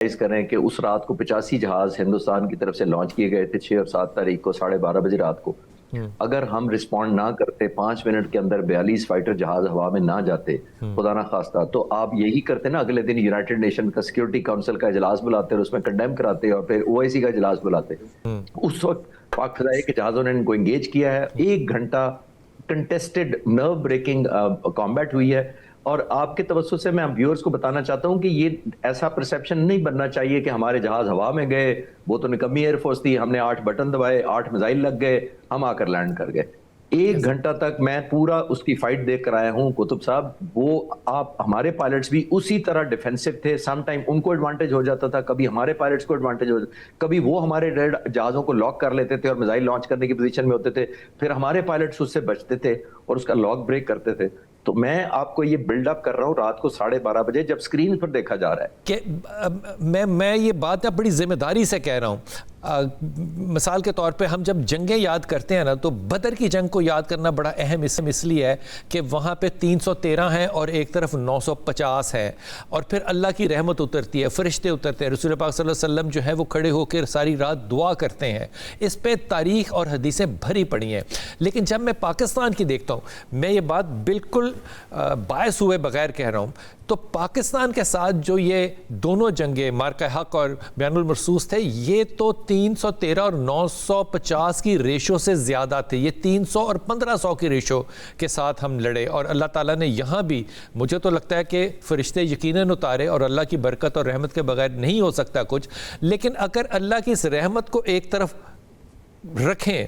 करें कि उस रात को 85 जहाज हिंदुस्तान की तरफ से लॉन्च किए गए थे 6 और 7 तारीख को 12:30 बजे रात को। अगर हम रिस्पॉन्ड ना करते, 5 मिनट के अंदर 42 फाइटर जहाज हवा में ना जाते, खुदा ना खास्ता, तो आप यही करते ना, अगले दिन यूनाइटेड नेशन का सिक्योरिटी काउंसिल का इजलास बुलाते और उसमें कंडेम कराते और फिर ओआईसी का इजलास बुलाते। उस वक्त पाक फ़िज़ाई के जहाज़ों ने इनको एंगेज किया है। 1 घंटा कंटेस्टेड नर्व ब्रेकिंग कॉम्बैट हुई है। और आपके तवज्जुह से मैं व्यूअर्स को बताना चाहता हूं कि ये ऐसा परसेप्शन नहीं बनना चाहिए कि हमारे जहाज हवा में गए, वो तो निकम्मी एयरफोर्स थी, हमने 8 बटन दबाए, 8 मिसाइल लग गए, हम आकर लैंड कर गए। 1 घंटा तक मैं पूरा उसकी फाइट देख कर आया हूं कुतुब साहब। वो आप हमारे पायलट्स भी उसी तरह डिफेंसिव थे। सम टाइम उनको एडवांटेज हो जाता था, कभी हमारे पायलट्स को एडवांटेज हो, कभी वो हमारे रेड जहाजों को लॉक कर लेते थे और मिसाइल लॉन्च करने की पोजीशन में होते थे, फिर हमारे पायलट्स उससे बचते थे और उसका लॉक ब्रेक करते थे। तो मैं आपको ये बिल्डअप कर रहा हूँ रात को 12:30 बजे जब स्क्रीन पर देखा जा रहा है कि मैं ये बात बड़ी जिम्मेदारी से कह रहा हूँ। मिसाल के तौर पे हम जब जंगें याद करते हैं ना, तो बदर की जंग को याद करना बड़ा अहम इसलिए है कि वहाँ पे 313 हैं और एक तरफ 950 है, और फिर अल्लाह की रहमत उतरती है, फरिश्ते उतरते हैं, रसूल पाक सल्लल्लाहु अलैहि वसल्लम जो है वो खड़े होकर सारी रात दुआ करते हैं। इस पे तारीख़ और हदीसें भरी पड़ी हैं। लेकिन जब मैं पाकिस्तान की देखता हूँ, मैं ये बात बिल्कुल बायस हुए बगैर कह रहा हूँ, तो पाकिस्तान के साथ जो ये दोनों जंगें मार्का हक और बयानुल मरसूस थे, ये तो 313 और 950 की रेशो से ज़्यादा थे। ये 300 और 1500 की रेशो के साथ हम लड़े, और अल्लाह ताला ने यहाँ भी, मुझे तो लगता है कि फरिश्ते यकीनन उतारे, और अल्लाह की बरकत और रहमत के बगैर नहीं हो सकता कुछ। लेकिन अगर अल्लाह की इस रहमत को एक तरफ रखें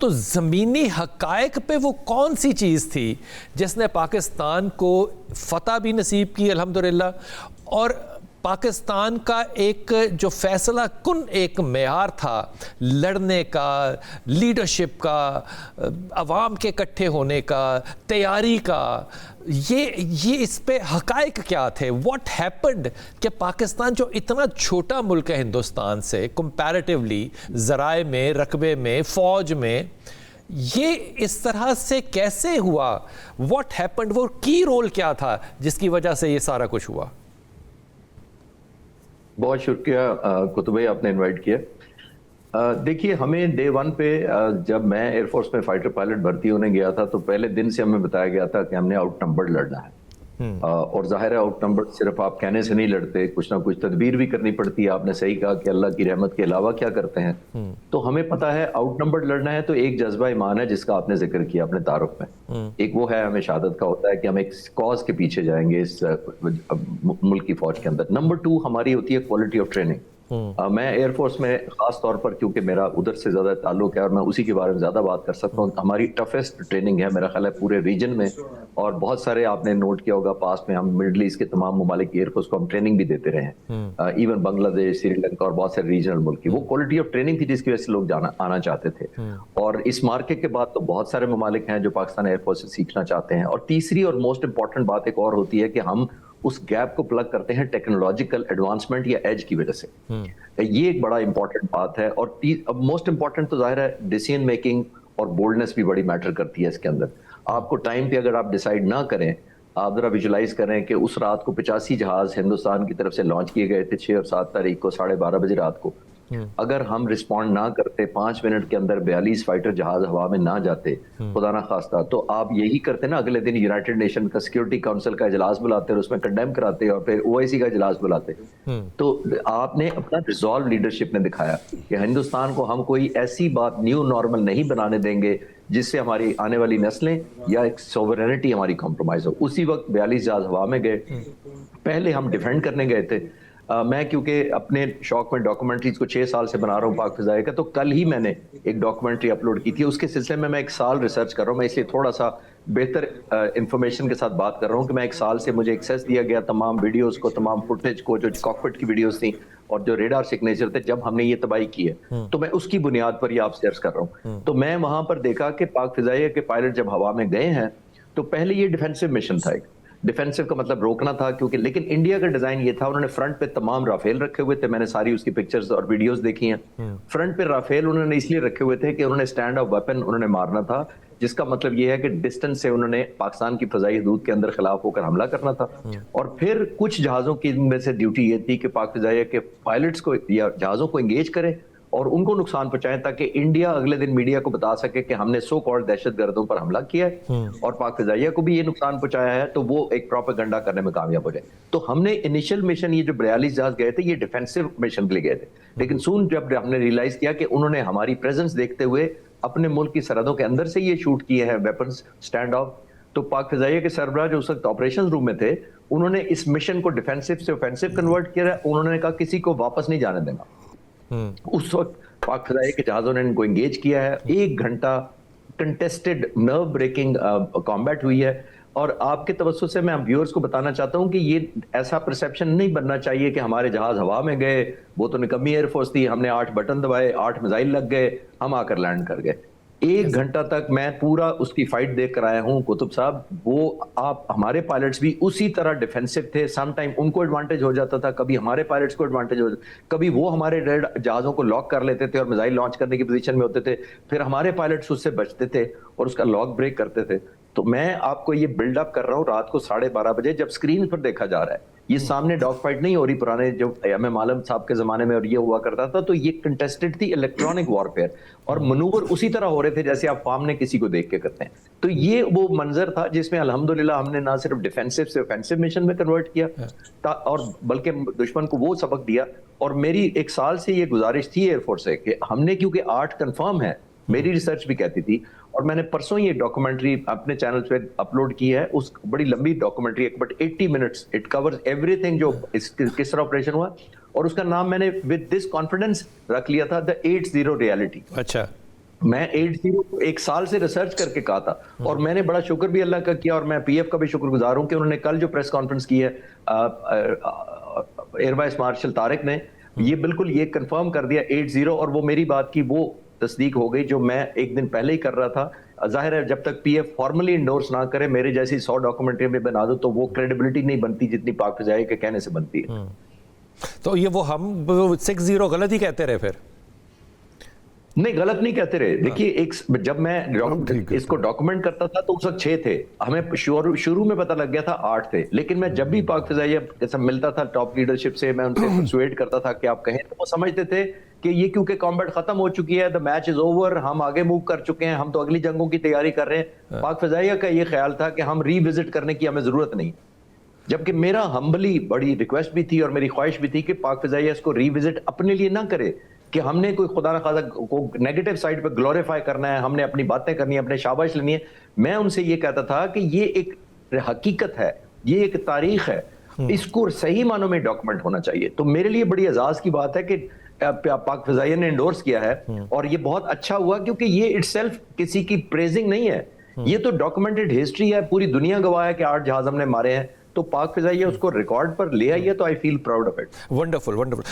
तो ज़मीनी हक़ाइक़ पे वो कौन सी चीज़ थी जिसने पाकिस्तान को फ़तह भी नसीब की अल्हम्दुलिल्लाह, और पाकिस्तान का एक जो फैसला कुन एक मेयार था लड़ने का, लीडरशिप का, अवाम के इकट्ठे होने का, तैयारी का, ये इस पे हक़ाइक़ क्या थे? व्हाट हैपेंड कि पाकिस्तान जो इतना छोटा मुल्क है हिंदुस्तान से कंपैरेटिवली, ज़राए में, रकबे में, फ़ौज में, ये इस तरह से कैसे हुआ? What happened? वो की रोल क्या था जिसकी वजह से ये सारा कुछ हुआ? बहुत शुक्रिया कुतुब भाई, आपने इनवाइट किया। देखिए, हमें डे 1 पे जब मैं एयरफोर्स में फाइटर पायलट भर्ती होने गया था, तो पहले दिन से हमें बताया गया था कि हमने आउट नंबर्ड लड़ना है। और जाहिर है आउट नंबर्ड सिर्फ आप कहने से नहीं लड़ते, कुछ ना कुछ तदबीर भी करनी पड़ती है। आपने सही कहा कि अल्लाह की रहमत के अलावा क्या करते हैं। तो हमें पता है आउट नंबर्ड लड़ना है, तो एक जज्बा ईमान है जिसका आपने जिक्र किया अपने तारुफ में। एक वो है, हमें शहादत का होता है कि हम एक कॉज के पीछे जाएंगे इस मुल्क की फौज के अंदर। नंबर 2 हमारी होती है क्वालिटी ऑफ ट्रेनिंग। मैं एयरफोर्स में खास तौर पर, क्योंकि मेरा उधर से ज्यादा ताल्लुक है और मैं उसी के बारे में ज्यादा बात कर सकता हूँ, हमारी टफेस्ट ट्रेनिंग है मेरा ख्याल है पूरे रीजन में। और बहुत सारे आपने नोट किया होगा, पास में हम मिडल ईस्ट के तमाम ममालिक की एयरफोर्स को हम ट्रेनिंग भी देते रहे हैं, इवन बांग्लादेश, श्रीलंका और बहुत सारे रीजनल मुल्क की। वो क्वालिटी ऑफ ट्रेनिंग थी जिसकी वजह से लोग आना चाहते थे। और इस मार्केट के बाद तो बहुत सारे ममालिक हैं जो पाकिस्तान एयरफोर्स से सीखना चाहते हैं। और तीसरी और मोस्ट इंपॉर्टेंट बात एक और होती है कि हम उस गैप को प्लग करते हैं टेक्नोलॉजिकल एडवांसमेंट या एज की वजह से। ये एक बड़ा इंपॉर्टेंट बात है। और मोस्ट इंपॉर्टेंट तो जाहिर है डिसीजन मेकिंग और बोल्डनेस भी बड़ी मैटर करती है इसके अंदर। आपको टाइम पे अगर आप डिसाइड ना करें, आप जरा विजुलाइज करें कि उस रात को 85 जहाज हिंदुस्तान की तरफ से लॉन्च किए गए थे 6 और 7 तारीख को 12:30 बजे रात को। अगर हम रिस्पॉन्ड ना करते, 5 मिनट के अंदर 42 फाइटर जहाज हवा में ना जाते, खुदा ना खास्ता, तो आप यही करते ना, अगले दिन यूनाइटेड नेशन का सिक्योरिटी काउंसिल का इजलास बुलाते और उसमें कंडेम कराते और फिर ओआईसी का इजलास बुलाते। तो आपने अपना रिजॉल्व लीडरशिप ने दिखाया कि हिंदुस्तान को हम कोई ऐसी बात न्यू नॉर्मल नहीं बनाने देंगे जिससे हमारी आने वाली नस्लें या एक सोवरेनिटी हमारी कॉम्प्रोमाइज हो। उसी वक्त 42 जहाज हवा में गए। पहले हम डिफेंड करने गए थे। मैं क्योंकि अपने शौक में डॉक्यूमेंट्रीज को 6 साल से बना रहा हूँ पाक फ़िज़ाई का, तो कल ही मैंने एक डॉक्यूमेंट्री अपलोड की थी। उसके सिलसिले में मैं 1 साल रिसर्च कर रहा हूँ। मैं इसलिए थोड़ा सा बेहतर इंफॉर्मेशन के साथ बात कर रहा हूँ कि मैं 1 साल से मुझे एक्सेस दिया गया तमाम वीडियोस को, तमाम फुटेज को, जो कॉकपिट की वीडियोस थी और जो रेडार सिग्नेचर थे जब हमने ये तबाही की है, तो मैं उसकी बुनियाद पर ये आप शेयर कर रहा हूँ। तो मैं वहां पर देखा कि पाक फ़िज़ाई के पायलट जब हवा में गए हैं, तो पहले ये डिफेंसिव मिशन था। एक डिफेंसिव का मतलब रोकना था, क्योंकि लेकिन इंडिया का डिजाइन ये था, उन्होंने फ्रंट पे तमाम राफेल रखे हुए थे। मैंने सारी उसकी पिक्चर्स और वीडियोस देखी हैं। फ्रंट पे राफेल उन्होंने इसलिए रखे हुए थे कि उन्होंने स्टैंड ऑफ वेपन उन्होंने मारना था جس کا مطلب یہ ہے کہ ڈسٹنس سے انہوں نے پاکستان کی فضائی حدود کے اندر خلاف ہو کر حملہ کرنا تھا. اور پھر کچھ جہازوں کی میں سے ڈیوٹی یہ تھی کہ پاک فضائیہ کے پائلٹس کو یا جہازوں کو انگیج کریں اور ان کو نقصان پہنچائیں تاکہ انڈیا اگلے دن میڈیا کو بتا سکے کہ ہم نے سو کالڈ دہشت گردوں پر حملہ کیا ہے اور پاک فضائیہ کو بھی یہ نقصان پہنچایا ہے, تو وہ ایک پروپیگنڈا کرنے میں کامیاب ہو جائے. تو ہم نے انیشل مشن یہ جو 42 جہاز گئے تھے یہ ڈیفینسو مشن کے لیے گئے تھے, لیکن سون جب ہم نے ریئلائز کیا کہ انہوں نے ہماری پریزنس دیکھتے ہوئے اپنے ملک کی سرحدوں کے اندر سے یہ شوٹ کیے ہیں ویپنز اسٹینڈ آف, تو پاک فضائیہ کے سربراہ جو اس وقت آپریشن روم میں تھے انہوں نے اس مشن کو ڈیفینسو سے اوفینسو کنورٹ کیا. انہوں نے کہا کسی کو واپس نہیں جانے دینا. اس وقت پاک فضائیہ کے جہازوں نے ان کو انگیج کیا ہے. 1 گھنٹہ کنٹیسٹڈ نرو بریکنگ کامبیٹ ہوئی ہے. اور آپ کے توسط سے میں ویورز کو بتانا چاہتا ہوں کہ یہ ایسا پرسیپشن نہیں بننا چاہیے کہ ہمارے جہاز ہوا میں گئے, وہ تو نکمی ایئر فورس تھی, ہم نے 8 بٹن دبائے, 8 میزائل لگ گئے, ہم آ کر لینڈ کر گئے. 1 گھنٹہ تک میں پورا اس کی فائٹ دیکھ کر آیا ہوں کتب صاحب. وہ آپ ہمارے پائلٹس بھی اسی طرح ڈیفینسو تھے. سم ٹائم ان کو ایڈوانٹیج ہو جاتا تھا, کبھی ہمارے پائلٹس کو ایڈوانٹیج ہو جاتا, کبھی وہ ہمارے جہازوں کو لاک کر لیتے تھے اور میزائل لانچ کرنے کی پوزیشن میں ہوتے تھے, پھر ہمارے پائلٹس اس سے بچتے تھے اور اس کا لاک بریک کرتے تھے. تو میں آپ کو یہ بلڈ اپ کر رہا ہوں رات کو 12:30 بجے جب اسکرین پر دیکھا جا رہا ہے. یہ سامنے ڈاگ فائٹ نہیں ہو رہی پرانے جو ایم ایم عالم صاحب کے زمانے میں اور یہ ہوا کرتا تھا. تو یہ کنٹیسٹڈ تھی الیکٹرانک وارفیئر اور منور اسی طرح ہو رہے تھے جیسے آپ فارم نے کسی کو دیکھ کے کرتے ہیں. تو یہ وہ منظر تھا جس میں الحمدللہ ہم نے نہ صرف ڈیفینسو سے اوفینسو مشن میں کنورٹ کیا اور بلکہ دشمن کو وہ سبق دیا. اور میری 1 سال سے یہ گزارش تھی ایئر فورس سے کہ ہم نے کیونکہ 8 کنفرم ہے, میری ریسرچ بھی کہتی تھی, اور میں نے پرسوں یہ ڈاکومنٹری اپنے چینل پہ اپلوڈ کی ہے. اس بڑی لمبی ڈاکومنٹری ہے but 80 minutes, it covers everything جو کس طرح آپریشن ہوا, اور اس کا نام میں نے ود دس کانفیڈنس رکھ لیا تھا, دا 80 ریالٹی. اچھا, میں 80 1 سال سے ریسرچ کر کے کہا تھا, اور میں نے بڑا شکر بھی اللہ کا کیا, اور میں پی ایف کا بھی شکر گزار ہوں کہ انہوں نے کل جو پریس کانفرنس کی ہے ایئر وائس مارشل طارق نے, یہ بالکل یہ کنفرم کر دیا 80, اور وہ میری بات کی وہ تصدیق ہو گئی جو میں 1 دن پہلے ہی کر رہا تھا. ظاہر ہے جب تک پی ایف فارملی انڈورس نہ کرے, میرے جیسی 100 ڈاکومنٹری میں بنا دو تو وہ کریڈیبلٹی نہیں بنتی جتنی پاک فضائیہ کے کہنے سے بنتی ہے. تو یہ وہ ہم 60 غلط ہی کہتے رہے پھر؟ نہیں, غلط نہیں کہتے رہے. دیکھیے جب میں اس کو ڈاکومنٹ کرتا تھا تو اس وقت 6 تھے, ہمیں شروع میں پتہ لگ گیا تھا 8 تھے, لیکن میں جب بھی پاک فضائیہ کے ساتھ ملتا تھا ٹاپ لیڈرشپ سے, میں ان سے پرسویٹ کرتا تھا کہ آپ کہیں, تو وہ سمجھتے تھے کہ یہ کیونکہ کامبیٹ ختم ہو چکی ہے, دا میچ از اوور, ہم آگے موو کر چکے ہیں, ہم تو اگلی جنگوں کی تیاری کر رہے ہیں. پاک فضائیہ کا یہ خیال تھا کہ ہم ری وزٹ کرنے کی ہمیں ضرورت نہیں, جبکہ میرا ہمبلی بڑی ریکویسٹ بھی تھی اور میری خواہش بھی تھی کہ پاک فضائیہ اس کو ری وزٹ اپنے لیے نہ کرے کہ ہم نے کوئی خدا نخواستہ کو نیگیٹو سائڈ پہ گلوریفائی کرنا ہے, ہم نے اپنی باتیں کرنی ہے, اپنے شاباش لینی ہے. میں ان سے یہ کہتا تھا کہ یہ ایک حقیقت ہے, یہ ایک تاریخ ہے, اس کو صحیح معنوں میں ڈاکومنٹ ہونا چاہیے. تو میرے لیے بڑی اعزاز کی بات ہے کہ پاک فضائیہ نے انڈورس کیا ہے, اور یہ بہت اچھا ہوا کیونکہ یہ اٹ سیلف کسی کی پریزنگ نہیں ہے, یہ تو ڈاکومنٹڈ ہسٹری ہے, پوری دنیا گواہ ہے کہ 8 جہاز ہم نے مارے ہیں. تو پاک فضائیہ اس کو ریکارڈ پر لے آئی ہے, تو I feel proud of it. Wonderful wonderful.